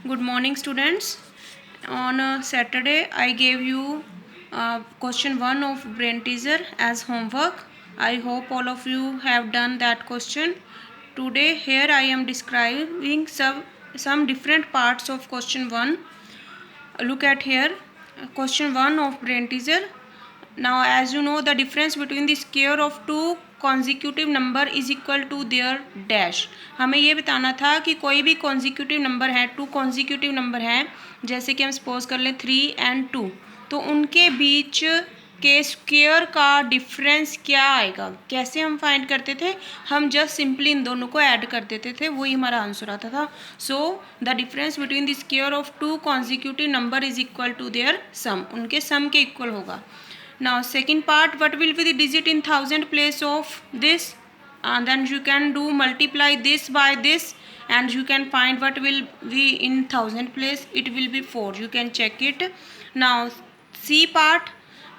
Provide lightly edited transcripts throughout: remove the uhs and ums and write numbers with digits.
Good morning, students. On Saturday, I gave you question 1 of brain teaser as homework. I hope all of you have done that question. Today, here I am describing some different parts of question 1. Look at here, question 1 of brain teaser. Now, as you know, the difference between the square of two consecutive number is equal to their dash. हमें ये बताना था कि कोई भी consecutive number है, to consecutive number हैं, जैसे कि हम सपोज कर लें 3 and 2, तो उनके बीच के स्क्वायर का डिफरेंस क्या आएगा, कैसे हम फाइंड करते थे, हम जस्ट सिंपली इन दोनों को ऐड कर देते थे, वही हमारा आंसर आता था. So the difference between the square of two consecutive number is equal to their sum, उनके सम के इक्वल होगा. Now second part, what will be the digit in thousand place of this, and then you can do multiply this by this and you can find what will be in thousand place. It will be 4. You can check it. Now C part,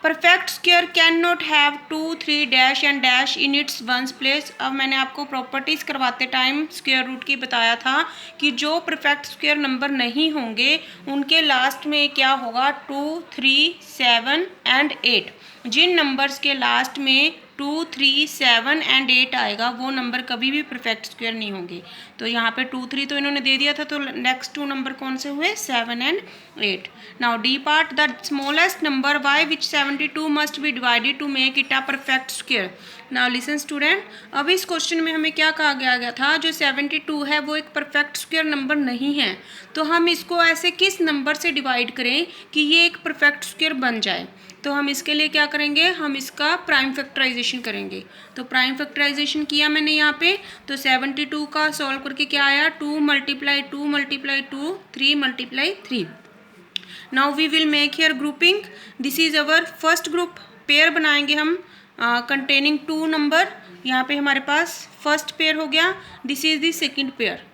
perfect square can not have 2 3 dash and dash in its ones place. अब मैंने आपको properties करवाते time square root की बताया था कि जो perfect square number नहीं होंगे उनके लास्ट में क्या होगा, 2 3 7 एंड 8. जिन नंबर्स के लास्ट में 2 3 7 एंड 8 आएगा वो नंबर कभी भी परफेक्ट स्क्वायर नहीं होंगे. तो यहाँ पे 2 3 तो इन्होंने दे दिया था, तो नेक्स्ट 2 नंबर कौन से हुए, 7 and 8. Now D part, the smallest number by which 72 must be divided to make it a perfect square. Now listen student, अब इस क्वेश्चन में हमें क्या कहा गया था, जो 72 है वो एक परफेक्ट स्क्वायर नंबर नहीं है, तो हम इसको ऐसे किस नंबर से डिवाइड करें कि ये एक परफेक्ट स्क्वायर बन जाए. तो हम इसके लिए क्या करेंगे, हम इसका प्राइम फैक्टराइजेशन करेंगे. तो प्राइम फैक्टराइजेशन किया मैंने यहाँ पे, तो 72 का सॉल्व करके क्या आया, 2 multiply 2 multiply 2 3 multiply 3. Now we will make here grouping. This is our first group. Pair बनाएंगे हम कंटेनिंग 2 नंबर. यहाँ पे हमारे पास फर्स्ट पेयर हो गया. This is the second pair.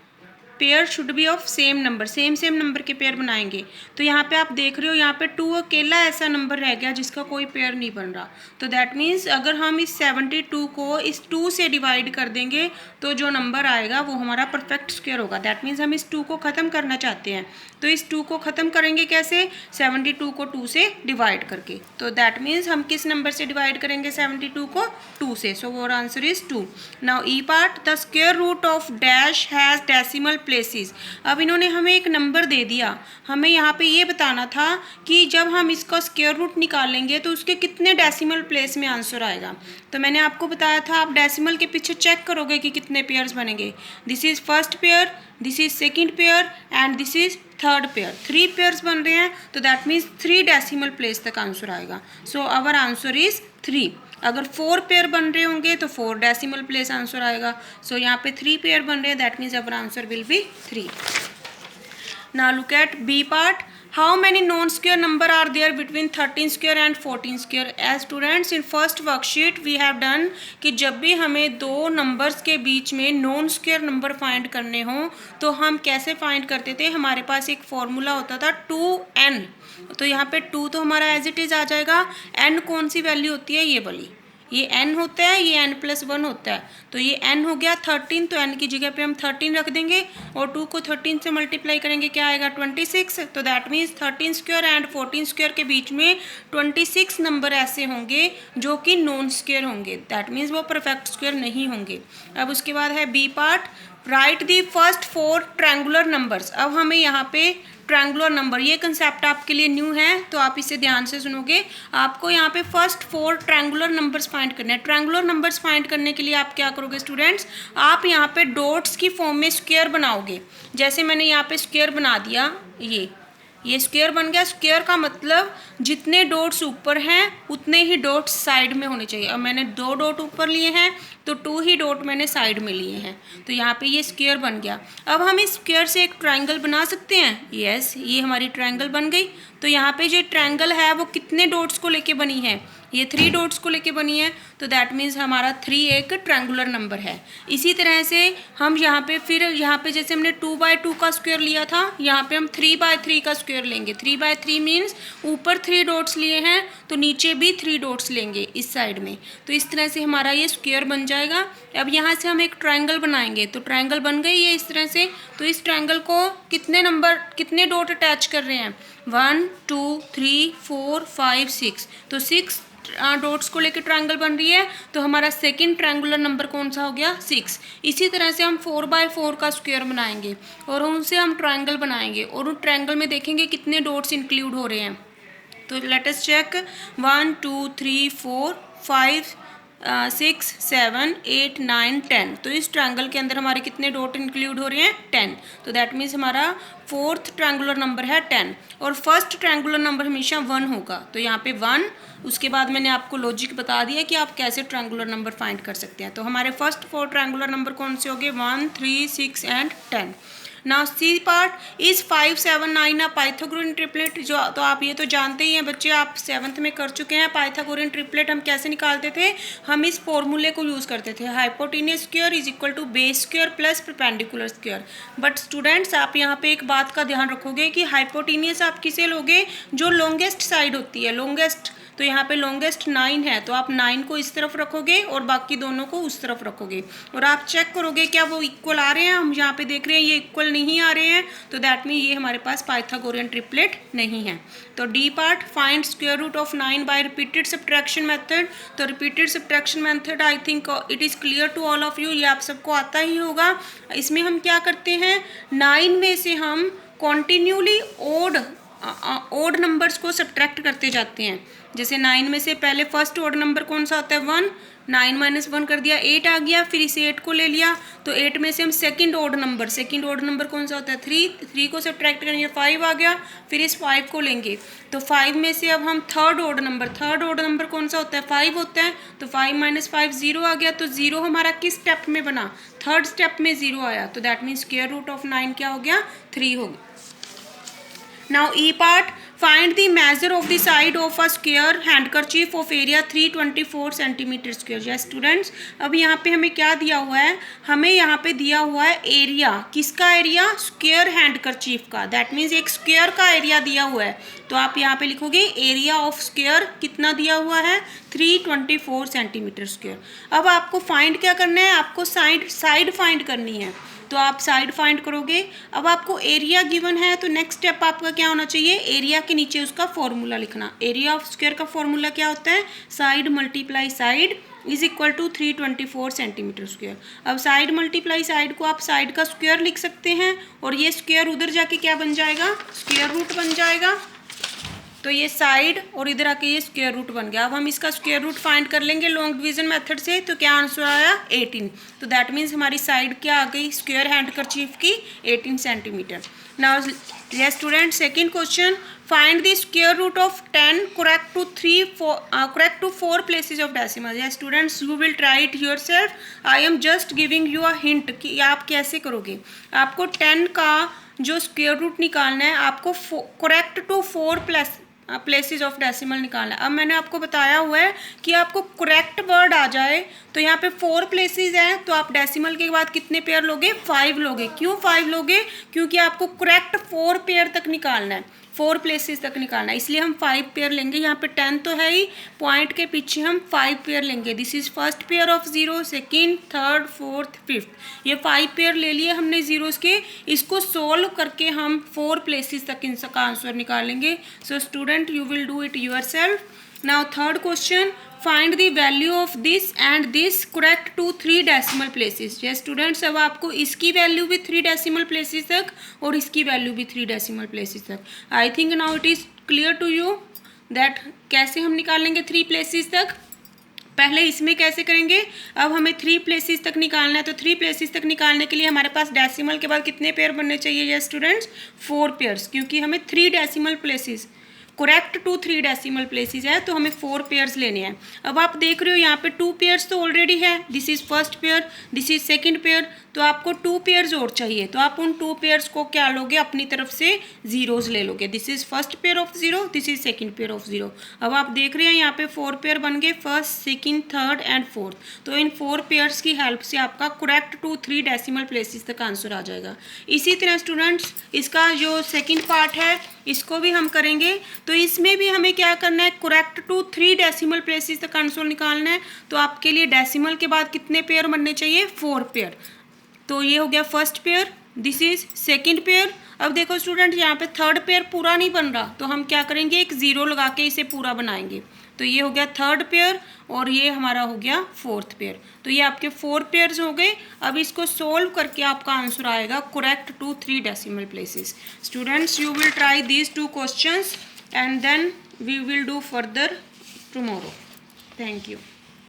Pair should be of same number, same number के pair बनाएंगे. तो यहाँ पे आप देख रहे हो, यहाँ पे 2 अकेला ऐसा नंबर रह गया जिसका कोई पेयर नहीं बन रहा. तो दैट मीन्स अगर हम इस 72 को इस 2 से डिवाइड कर देंगे तो जो नंबर आएगा वो हमारा परफेक्ट स्क्वायर होगा. दैट मीन्स हम इस 2 को ख़त्म करना चाहते हैं. तो इस 2 को ख़त्म करेंगे कैसे, 72 को 2 से डिवाइड करके. तो दैट मीन्स हम किस नंबर से डिवाइड करेंगे 72 को, 2 से. सो और answer is 2. Now E part, the square root of dash has decimal places. अब इन्होंने हमें एक नंबर दे दिया, हमें यहाँ पे ये बताना था कि जब हम इसका स्क्वायर रूट निकालेंगे तो उसके कितने डेसिमल प्लेस में आंसर आएगा. तो मैंने आपको बताया था आप डेसिमल के पीछे चेक करोगे कि कितने पेयर्स बनेंगे. This is first pair, this is second pair and this is third pair. 3 pairs बन रहे हैं, तो दैट मीन्स 3 डेसिमल प्लेस तक आंसर आएगा. So our answer is 3. अगर 4 पेयर बन रहे होंगे तो 4 डेसिमल प्लेस आंसर आएगा. सो यहाँ पे 3 पेयर बन रहे हैं, that means our answer will be 3. Now look at B part. How many non square number are there between 13 square and 14 square. As students in first worksheet we have done कि जब भी हमें 2 numbers के बीच में non square number find करने हों तो हम कैसे फाइंड करते थे, हमारे पास एक फॉर्मूला होता था 2n. तो यहाँ पे 2 तो हमारा एज इट इज़ आ जाएगा. n कौन सी वैल्यू होती है, ये वाली, ये n होता है, ये n+1 होता है. तो ये n हो गया 13, तो n की जगह पे हम 13 रख देंगे और 2 को 13 से मल्टीप्लाई करेंगे, क्या आएगा 26. तो that means 13 square and 14 square के बीच में 26 नंबर ऐसे होंगे जो कि नॉन स्क्वायर होंगे. दैट मीन्स वो परफेक्ट स्क्वायर नहीं होंगे. अब उसके बाद है B part, right the first 4 triangular numbers. अब हमें यहाँ पे ट्रायंगुलर नंबर, ये कंसेप्ट आपके लिए न्यू है तो आप इसे ध्यान से सुनोगे. आपको यहाँ पे फर्स्ट 4 ट्रायंगुलर नंबर्स फाइंड करने हैं. ट्रायंगुलर नंबर्स फाइंड करने के लिए आप क्या करोगे स्टूडेंट्स, आप यहाँ पे डॉट्स की फॉर्म में स्क्वायर बनाओगे. जैसे मैंने यहाँ पे स्क्वायर बना दिया, ये स्क्वायर बन गया. स्क्वायर का मतलब जितने डॉट्स ऊपर हैं उतने ही डॉट्स साइड में होने चाहिए. अब मैंने 2 डॉट ऊपर लिए हैं तो 2 ही डॉट मैंने साइड में लिए हैं, तो यहाँ पे ये स्क्वायर बन गया. अब हम इस स्क्वायर से एक ट्रायंगल बना सकते हैं. यस, ये हमारी ट्रायंगल बन गई. तो यहाँ पे जो ट्रायंगल है वो कितने डॉट्स को लेके बनी है, ये 3 डॉट्स को लेके बनी है, तो दैट मीन्स हमारा 3 एक ट्रायंगुलर नंबर है। इसी तरह से हम यहाँ पे फिर यहाँ पे जैसे हमने 2/2 का स्क्वायर लिया था, यहाँ पे हम 3/3 का स्क्वायर लेंगे। 3/3 मीन्स ऊपर 3 डॉट्स लिए हैं तो नीचे भी 3 डॉट्स लेंगे इस साइड में, तो इस तरह से हमारा ये स्क्वायर बन जाएगा। अब यहाँ से हम एक ट्रायंगल बनाएंगे, तो ट्रायंगल बन गई है इस तरह से। तो इस ट्रायंगल को कितने डॉट अटैच कर रहे हैं, 1 2 3 4 5 6, तो 6 डॉट्स को लेकर ट्रायंगल बन रही है, तो हमारा सेकंड ट्रायंगुलर नंबर कौन सा हो गया, 6। इसी तरह से हम 4/4 का स्क्वायर बनाएंगे और उनसे हम ट्रायंगल बनाएंगे और उन ट्रायंगल में देखेंगे कितने डॉट्स इंक्लूड हो रहे हैं। तो लेट अस चेक 1 2 3 4 5 6 7 8 9 10, तो इस ट्रायंगल के अंदर हमारे कितने डॉट इंक्लूड हो रहे हैं, 10। तो दैट मीन्स हमारा 4th ट्रायंगुलर नंबर है 10 और फर्स्ट ट्रायंगुलर नंबर हमेशा 1 होगा, तो यहाँ पे 1। उसके बाद मैंने आपको लॉजिक बता दिया कि आप कैसे ट्रायंगुलर नंबर फाइंड कर सकते हैं। तो हमारे फर्स्ट 4 ट्रायंगुलर नंबर कौन से हो गए, 1 3 6 and 10। Now C part is 5 7 9 Pythagorean triplet. जो तो आप ये तो जानते ही हैं बच्चे, आप 7th में कर चुके हैं। पाइथागोरियन ट्रिपलेट हम कैसे निकालते थे, हम इस फॉर्मूले को यूज़ करते थे, hypotenuse square is equal to base square plus perpendicular square. But students आप यहाँ पे एक बात का ध्यान रखोगे कि हाइपोटेन्यूस आप किसे लोगे, जो लॉन्गेस्ट साइड होती है, लॉन्गेस्ट। तो यहाँ पे लॉन्गेस्ट 9 है, तो आप 9 को इस तरफ रखोगे और बाकी दोनों को उस तरफ रखोगे और आप चेक करोगे क्या वो इक्वल आ रहे हैं। हम यहाँ पे देख रहे हैं ये इक्वल नहीं आ रहे हैं, तो दैट मीन ये हमारे पास पाइथागोरियन ट्रिपलेट नहीं है। तो D part, find square root of 9 by repeated subtraction method. तो repeated subtraction method I think it is clear to all of you, ये आप सबको आता ही होगा। इसमें हम क्या करते हैं, 9 में से हम कॉन्टिन्यूली ओड नंबर्स को सब्ट्रैक्ट करते जाते हैं। जैसे 9 में से पहले फर्स्ट ओड नंबर कौन सा होता है, 1, 9 - 1 कर दिया, 8 आ गया, फिर इसे 8 को ले लिया, तो 8 में से हम सेकंड ओड नंबर कौन सा होता है, 3 को सब्ट्रैक्ट करेंगे, 5 आ गया, फिर इस 5 को लेंगे, तो 5 में से अब हम थर्ड ओड नंबर कौन सा होता है, 5 होता है, तो 5 - 5 0 आ गया, तो 0 हमारा किस स्टेप में बना, थर्ड स्टेप में 0 आया, तो that means square root of 9 क्या हो गया, 3 हो गया। Now E part, find the measure of the side of a square handkerchief of area 324 centimeter square। yes students, अब यहाँ पे हमें क्या दिया हुआ है, हमें यहाँ पे दिया हुआ है एरिया, किसका एरिया, स्क्वायर हैंडकरचीफ का। दैट मीन्स एक स्क्वायर का एरिया दिया हुआ है, तो आप यहाँ पे लिखोगे एरिया ऑफ स्क्वायर कितना दिया हुआ है, 324 सेंटीमीटर स्क्वायर। अब आपको फाइंड क्या करना है, आपको साइड फाइंड करनी है, तो आप साइड फाइंड करोगे। अब आपको एरिया गिवन है, तो नेक्स्ट स्टेप आपका क्या होना चाहिए, एरिया के नीचे उसका फॉर्मूला लिखना। एरिया ऑफ स्क्वायर का फॉर्मूला क्या होता है, side multiply side is equal to 324 centimetre square. अब साइड मल्टीप्लाई साइड को आप साइड का स्क्वायर लिख सकते हैं और ये स्क्वायर उधर जाके क्या बन जाएगा, स्क्वायर रूट बन जाएगा, तो ये साइड और इधर आके ये स्क्वायर रूट बन गया। अब हम इसका स्क्वायर रूट फाइंड कर लेंगे लॉन्ग डिवीजन मेथड से, तो क्या आंसर आया, 18। तो दैट मीन्स हमारी साइड क्या आ गई, स्क्वायर हैंडकरचीफ की 18 centimetre. Now yes student, second question, find the square root of 10 correct to 4 places of decimal. Yes students, you will try it yourself, I am just giving you a hint कि आप कैसे करोगे। आपको 10 का जो square root निकालना है, आपको correct to 4 places of decimal निकालना है। अब मैंने आपको बताया हुआ है कि आपको करेक्ट वर्ड आ जाए, तो यहाँ पे 4 प्लेसेस हैं, तो आप डेसिमल के बाद कितने पेयर लोगे, 5 लोगे। क्यों 5 लोगे, क्योंकि आपको करेक्ट 4 पेयर तक निकालना है, 4 प्लेसेस तक निकालना है, इसलिए हम 5 पेयर लेंगे। यहाँ पे 10 तो है ही, पॉइंट के पीछे हम 5 पेयर लेंगे। This is first pair of 0, second, third, fourth, fifth, ये 5 पेयर ले लिए हमने जीरोस के। इसको सोल्व करके हम 4 प्लेसेस तक इनका आंसर निकालेंगे। So student, you will do it yourself. Now third question, find the value of this and this correct to 3 decimal places. ये स्टूडेंट्स, अब आपको इसकी वैल्यू भी 3 डेसिमल प्लेसेस तक और इसकी वैल्यू भी 3 डेसिमल प्लेसेस तक। I think now it is clear to you that कैसे हम निकालेंगे 3 प्लेसेस तक। पहले इसमें कैसे करेंगे, अब हमें 3 प्लेसेस तक निकालना है, तो 3 प्लेसेस तक निकालने के लिए हमारे पास डेसिमल के बाद कितने पेयर बनने चाहिए ये स्टूडेंट्स, 4 पेयर्स, क्योंकि हमें 3 decimal places correct to 3 decimal places है तो हमें 4 पेयर्स लेने हैं। अब आप देख रहे हो यहाँ पे 2 पेयर्स तो ऑलरेडी है, this is first pair, this is second pair, तो आपको 2 पेयर्स और चाहिए, तो आप उन 2 पेयर्स को क्या लोगे, अपनी तरफ से जीरोस ले लोगे। This is first pair of zero, this is second pair of zero. अब आप देख रहे हैं यहाँ पे 4 पेयर बन गए, first, second, third and fourth. तो इन 4 पेयर्स की हेल्प से आपका करेक्ट टू 3 डेसिमल प्लेसेस तक आंसर आ जाएगा। इसी तरह स्टूडेंट्स इसका जो सेकंड पार्ट है इसको भी हम करेंगे, तो इसमें भी हमें क्या करना है, करेक्ट टू 3 डेसिमल प्लेसेस तक आंसर निकालना है। तो आपके लिए डेसिमल के बाद कितने पेयर बनने चाहिए, 4 पेयर। तो ये हो गया first pair, this is second pair. अब देखो स्टूडेंट यहाँ पे थर्ड पेयर पूरा नहीं बन रहा, तो हम क्या करेंगे, एक जीरो लगा के इसे पूरा बनाएंगे। तो ये हो गया थर्ड पेयर और ये हमारा हो गया फोर्थ पेयर। तो ये आपके 4 पेयर्स हो गए। अब इसको सोल्व करके आपका आंसर आएगा correct to 3 decimal places. Students you will try these 2 questions and then we will do further tomorrow. Thank you.